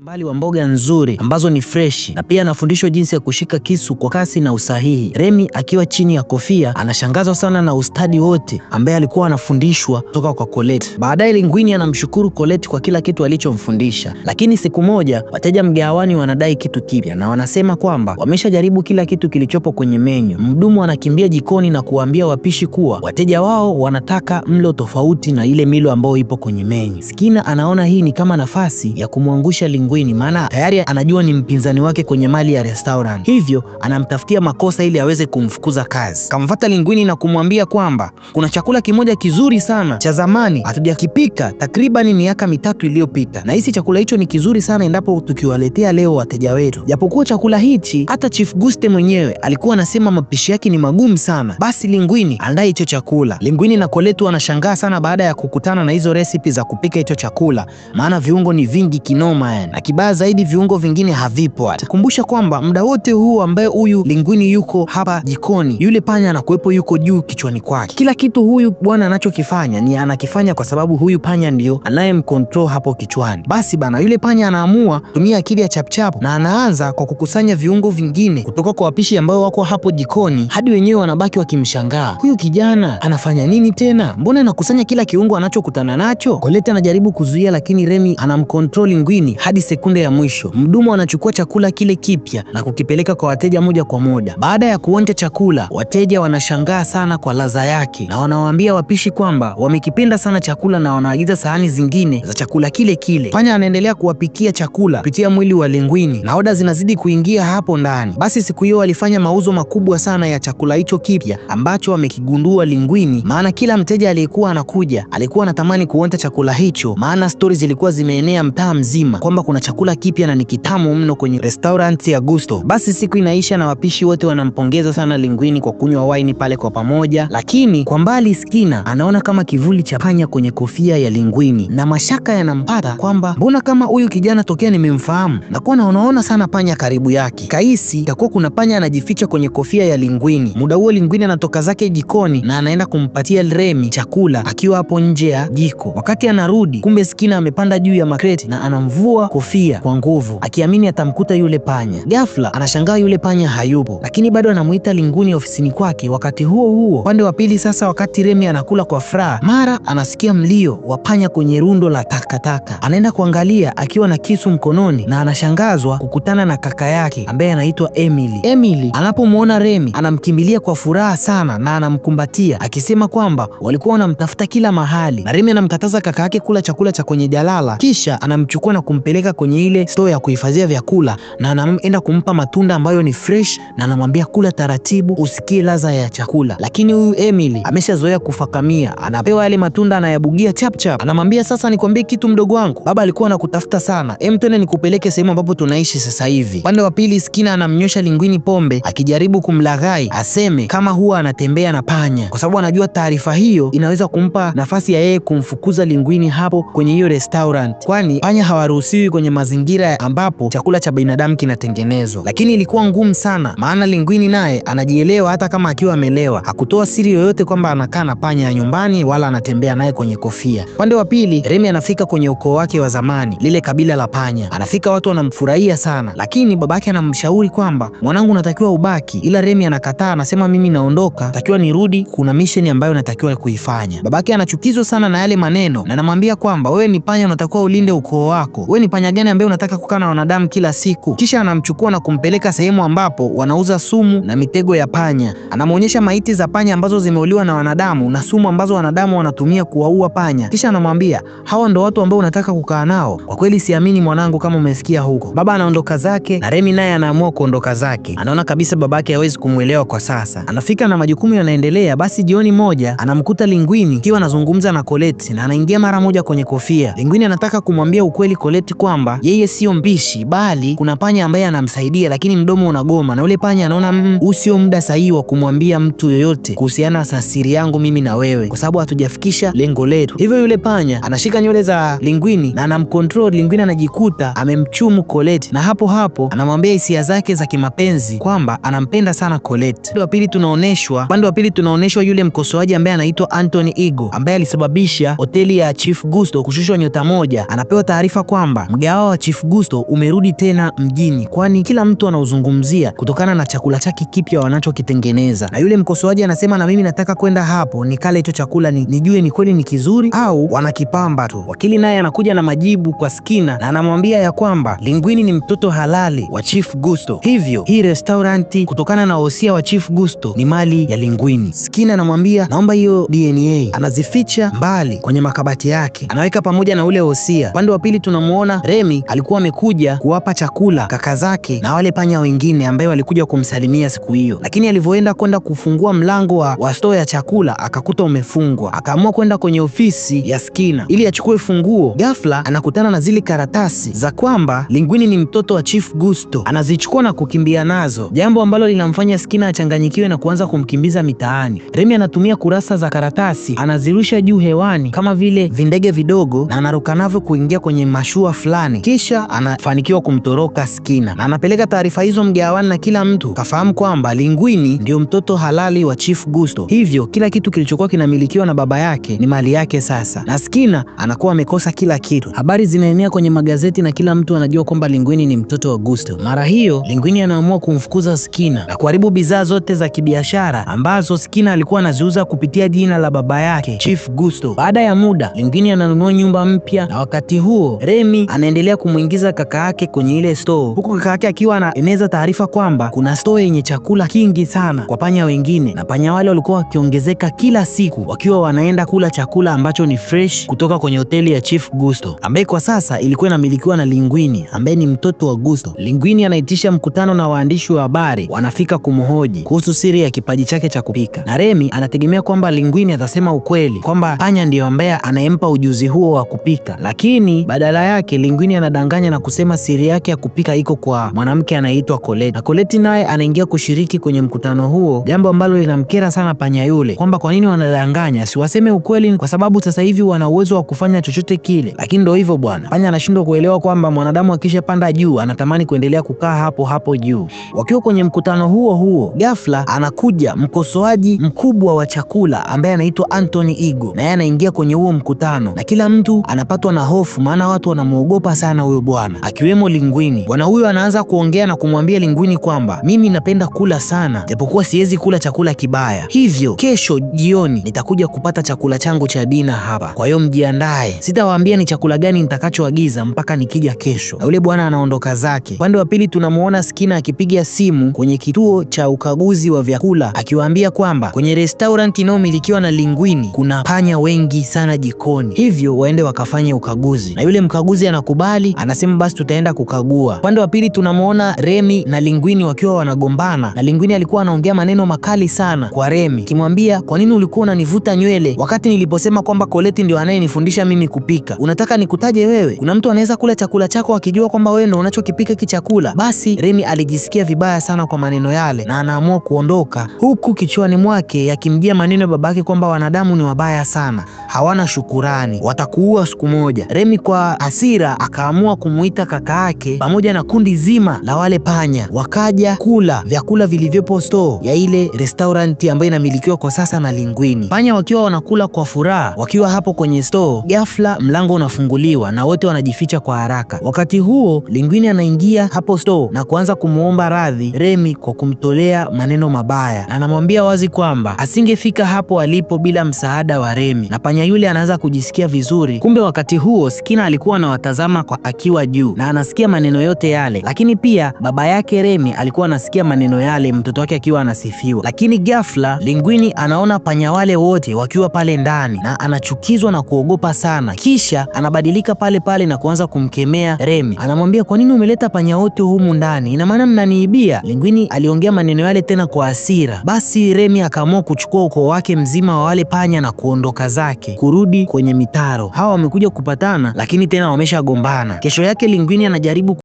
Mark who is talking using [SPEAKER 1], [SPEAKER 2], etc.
[SPEAKER 1] Mbali wa mboga nzuri ambazo ni fresh, na pia anafundishwa jinsi ya kushika kisu kwa kasi na usahihi. Remy akiwa chini ya kofia anashangazwa sana na ustadi wote ambaye alikuwa anafundishwa kutoka kwa Colette. Baadaye Linguini anamshukuru Colette kwa kila kitu alichomfundisha, lakini siku moja wateja mgahawani wanadai kitu kipya na wanasema kwamba wameshajaribu kila kitu kilichopo kwenye menyu. Mhudumu anakimbia jikoni na kuambia wapishi kuwa wateja wao wanataka mlo tofauti na ile milo ambayo ipo kwenye menyu. Skinner anaona hii ni kama nafasi ya kumwangusha Linguini, maana tayari anajua ni mpinzani wake kwenye mali ya restaurant, hivyo anamtafutia makosa ili aweze kumfukuza kazi. Kamfuata Linguini na kumwambia kwamba kuna chakula kimoja kizuri sana cha zamani hatujakipika takriban miaka 3 iliyopita, na hisi chakula hicho ni kizuri sana endapo tukiwaletea leo wateja wetu. Japokuwa chakula hichi hata Chief Guste mwenyewe alikuwa anasema mapishi yake ni magumu sana, basi Linguini andae hicho chakula. Linguini na Colette wanashangaa sana baada ya kukutana na hizo recipe za kupika hicho chakula, maana viungo ni vingi kinoma na kibaya zaidi viungo vingine havipo. Atakumbusha kwamba muda wote huu ambaye huyu Linguini yuko hapa jikoni, yule panya anakuepo yuko juu kichwani kwake. Kila kitu huyu bwana anachokifanya ni anakifanya kwa sababu huyu panya ndio anayemcontrol hapo kichwani. Basi bana, yule panya anaamua kutumia akili ya chapchap na anaanza kwa kukusanya viungo vingine kutoka kwa wapishi ambao wako hapo jikoni, hadi wenyewe wanabaki wakimshangaa, huyu kijana anafanya nini tena? Mbona anakusanya kila kiungo anachokutana nacho? Colette anajaribu kuzuia, lakini Remy anamcontrol Linguini hadi sekunde ya mwisho. Mhudumu anachukua chakula kile kipya na kukipeleka kwa wateja moja kwa moja. Baada ya kuonja chakula, wateja wanashangaa sana kwa ladha yake na wanawaambia wapishi kwamba wamekipenda sana chakula na wanaagiza sahani zingine za chakula kile kile. Panya anaendelea kuwapikia chakula kupitia mwili wa Linguini na oda zinazidi kuingia hapo ndani. Basi siku hiyo walifanya mauzo makubwa sana ya chakula hicho kipya ambacho wamekigundua Linguini, maana kila mteja aliyekuwa anakuja alikuwa anatamani kuonja chakula hicho, maana stories zilikuwa zimeenea mtaa mzima kwamba kuna chakula kipya na ni kitamu mno kwenye restaurant ya Gusto. Basi siku inaisha na wapishi wote wanampongeza sana Linguini kwa kunywa wine pale kwa pamoja, lakini kwa mbali Skinner anaona kama kivuli cha panya kwenye kofia ya Linguini na mashaka yanampata kwamba mbona kama huyu kijana tokea nimemfahamu na kuwa naona sana panya karibu yake. Kaisi itakuwa kuna panya anajificha kwenye kofia ya Linguini. Muda huo Linguini anatoka zake jikoni na anaenda kumpatia Remy chakula akiwa hapo nje ya jiko. Wakati anarudi, kumbe Skinner amepanda juu ya makreti na anamvua kofia kwa nguvu akiamini atamkuta yule panya. Ghafla anashangaa yule panya hayupo, lakini bado anamuita Linguini ofisini kwake. Wakati huo huo upande wa pili sasa, wakati Remy anakula kwa furaha, mara anasikia mlio wa panya kwenye rundo la takataka. Anaenda kuangalia akiwa na kisu mkononi na anashangazwa kukutana na kaka yake ambaye anaitwa Emily. Emily anapomwona Remy anamkimbilia kwa furaha sana na anamkumbatia akisema kwamba walikuwa wanamtafuta kila mahali, na Remy anamkataza kaka yake kula chakula cha kwenye jalala, kisha anamchukua na kumpeleka kwenye ile store ya kuhifadhia vyakula na anaenda kumpa matunda ambayo ni fresh na anamwambia kula taratibu usikie ladha ya chakula. Lakini huyu Emily ameshazoea kufakamia, anapewa yale matunda anayabugia chap chap. Anamwambia sasa, nikwambie kitu mdogo wangu, baba alikuwa anakutafuta sana, twende nikupeleke sehemu ambapo tunaishi sasa hivi. Upande wa pili Skinner anamnyosha Linguini pombe akijaribu kumlaghai aseme kama huwa anatembea na panya, kwa sababu anajua taarifa hiyo inaweza kumpa nafasi ya yeye kumfukuza Linguini hapo kwenye hiyo restaurant, kwani panya hawaruhusiwi kwenye mazingira ambapo chakula cha binadamu kinatengenezwa. Lakini ilikuwa ngumu sana, maana Linguini naye anajielewa, hata kama akiwa amelewa hakutoa siri yoyote kwamba anakaa na panya ya nyumbani wala anatembea naye kwenye kofia. Upande wa pili Remy anafika kwenye ukoo wake wa zamani, lile kabila la panya. Anafika, watu wanamfurahia sana, lakini babake anamshauri kwamba mwanangu, natakiwa ubaki, ila Remy anakataa, anasema mimi naondoka, natakiwa nirudi, kuna mission ambayo natakiwa kuifanya. Babake anachukizwa sana na yale maneno na anamwambia kwamba wewe ni panya, unatakiwa ulinde ukoo wako. Wewe ni panya gani ambaye unataka kukaa na wanadamu kila siku? Kisha anamchukua na kumpeleka sehemu ambapo wanauza sumu na mitego ya panya. Anamuonyesha maiti za panya ambazo zimeuliwa na wanadamu na sumu ambazo wanadamu wanatumia kuwaua panya. Kisha anamwambia hawa ndo watu ambao unataka kukaa nao? Kwa kweli siamini mwanangu kama umesikia huko. Baba anaondoka zake na Remy naye anaamua kuondoka zake. Anaona kabisa babake hawezi kumuelewa kwa sasa. Anafika na majukumu yanaendelea. Basi jioni moja anamkuta Linguini akiwa anazungumza na Colette na anaingia mara moja kwenye kofia. Linguini anataka kumwambia ukweli Colette kwamba yeye sio mpishi bali kuna panya ambaye anamsaidia, lakini mdomo unagoma na ule panya anaona huu sio muda sahihi wa kumwambia mtu yoyote kuhusiana na siri yangu mimi na wewe, kwa sababu hatujafikisha lengo letu. Hivyo yule panya anashika nywele za Linguini na anamcontrol Linguini, anajikuta amemchumu Colette na hapo hapo anamwambia hisia zake za kimapenzi kwamba anampenda sana Colette. Upande wa pili tunaoneshwa yule mkosoaji ambaye anaitwa Anthony Ego ambaye alisababisha hoteli ya Chief Gusto kushushwa nyota 1. Anapewa taarifa kwamba mgahawa wa Chief Gusto umerudi tena mjini, kwani kila mtu anauzungumzia kutokana na chakula chake kipya wanachokitengeneza. Na yule mkosoaji anasema na mimi nataka kwenda hapo nikale hicho chakula nijue ni kweli ni kizuri au wanakipamba tu. Wakili naye anakuja na majibu kwa Skinner na anamwambia ya kwamba Linguini ni mtoto halali wa Chief Gusto, hivyo hii restauranti kutokana na wosia wa Chief Gusto ni mali ya Linguini. Skinner anamwambia naomba hiyo DNA, anazificha mbali kwenye makabati yake, anaweka pamoja na ule wosia. Upande wa pili tunamuona Remy alikuwa amekuja kuwapa chakula kaka zake na wale panya wengine ambao walikuja kumsalimia siku hiyo, lakini alivyoenda kwenda kufungua mlango wa store ya chakula akakuta umefungwa. Akaamua kwenda kwenye ofisi ya Skinner ili achukue funguo. Ghafla anakutana na zile karatasi za kwamba Linguini ni mtoto wa Chief Gusto, anazichukua na kukimbia nazo, jambo ambalo linamfanya Skinner achanganyikiwe na kuanza kumkimbiza mitaani. Remy anatumia kurasa za karatasi, anazirusha juu hewani kama vile vindege vidogo na anaruka navyo kuingia kwenye mashua fulani, kisha anafanikiwa kumtoroka Skinner na anapeleka taarifa hizo mgawani, na kila mtu kafahamu kwamba Linguini ndio mtoto halali wa Chief Gusto, hivyo kila kitu kilichokuwa kinamilikiwa na baba yake ni mali yake sasa, na Skinner anakuwa amekosa kila kitu. Habari zinaenea kwenye magazeti na kila mtu anajua kwamba Linguini ni mtoto wa Gusto. Mara hiyo Linguini anaamua kumfukuza Skinner na kuharibu bidhaa zote za kibiashara ambazo Skinner alikuwa anaziuza kupitia jina la baba yake Chief Gusto. Baada ya muda Linguini ananunua nyumba mpya, na wakati huo Remy anaendelea kumuingiza kaka yake kwenye ile store, huku kaka yake akiwa anaeneza taarifa kwamba kuna store yenye chakula kingi sana kwa panya wengine, na panya wale walikuwa wakiongezeka kila siku wakiwa wanaenda kula chakula ambacho ni fresh kutoka kwenye hoteli ya Chief Gusto ambaye kwa sasa ilikuwa inamilikiwa na Linguini ambaye ni mtoto wa Gusto. Linguini anaitisha mkutano na waandishi wa habari, wanafika kumhoji kuhusu siri ya kipaji chake cha kupika, na Remy anategemea kwamba Linguini atasema ukweli kwamba panya ndiyo ambaye anayempa ujuzi huo wa kupika, lakini badala yake Linguini anadanganya na kusema siri yake ya kupika iko kwa mwanamke anayeitwa Colette, na Colette naye anaingia kushiriki kwenye mkutano huo, jambo ambalo linamkera sana panya yule kwamba kwa nini wanadanganya, si waseme ukweli kwa sababu sasa hivi wana uwezo wa kufanya chochote kile. Lakini ndio hivyo bwana, panya anashindwa kuelewa kwamba mwanadamu akishapanda juu anatamani kuendelea kukaa hapo hapo juu. Wakiwa kwenye mkutano huo ghafla anakuja mkosoaji mkubwa wa chakula ambaye anaitwa Anthony Igo, na yeye anaingia kwenye huo mkutano na kila mtu anapatwa na hofu, maana watu wanamuogopa sana huyo bwana, akiwemo Linguini. Bwana huyo anaanza kuongea na kumwambia Linguini kwamba mimi napenda kula sana, japokuwa siwezi kula chakula kibaya, hivyo kesho jioni nitakuja kupata chakula changu cha dina hapa, kwa hiyo mjiandae, sitawaambia ni chakula gani nitakachoagiza mpaka nikija kesho. Na yule bwana anaondoka zake. Upande wa pili tunamuona Skinner akipiga simu kwenye kituo cha ukaguzi wa vyakula akiwaambia kwamba kwenye restaurant inayomilikiwa na Linguini kuna panya wengi sana jikoni, hivyo waende wakafanye ukaguzi. Na yule mkaguzi anakubali, anasema basi tutaenda kukagua. Upande wa pili tunamuona Remy na Linguini wakiwa wanagombana, na Linguini alikuwa anaongea maneno makali sana kwa Remy, kimwambia kwa nini ulikuwa unanivuta nywele wakati niliposema kwamba Colette ndio anayenifundisha mimi kupika? Unataka nikutaje wewe? Kuna mtu anaweza kula chakula chako akijua kwamba wewe ndio unachokipika hiki chakula? Basi Remy alijisikia vibaya sana kwa maneno yale na anaamua kuondoka, huku kichwani mwake yakimjia maneno ya babake kwamba wanadamu ni wabaya sana, hawana shukurani, watakuua siku moja. Remy kwa hasira akaamua kumuita kaka yake pamoja na kundi zima la wale panya, wakaja kula vyakula vilivyopo store ya ile restaurant ambayo inamilikiwa kwa sasa na Linguini. Panya wakiwa wanakula kwa furaha wakiwa hapo kwenye store, ghafla mlango unafunguliwa na wote wanajificha kwa haraka. Wakati huo Linguini anaingia hapo store na kuanza kumuomba radhi Remy kwa kumtolea maneno mabaya, na anamwambia wazi kwamba asingefika hapo alipo bila msaada wa Remy, na panya yule anaanza kujisikia vizuri. Kumbe wakati huo Skinner alikuwa anawatazama kwa akiwa juu na anasikia maneno yote yale, lakini pia baba yake Remy alikuwa anasikia maneno yale, mtoto wake akiwa anasifiwa. Lakini ghafla Linguini anaona panya wale wote wakiwa pale ndani na anachukizwa na kuogopa sana, kisha anabadilika pale pale na kuanza kumkemea Remy. Anamwambia kwa nini umeleta panya wote humu ndani? Ina maana mnaniibia? Linguini aliongea maneno yale tena kwa hasira. Basi Remy akaamua kuchukua ukoo wake mzima wa wale panya na kuondoka zake kurudi kwenye mitaro. Hawa wamekuja kupatana lakini tena wameshagombana. Kesho yake Linguini anajaribu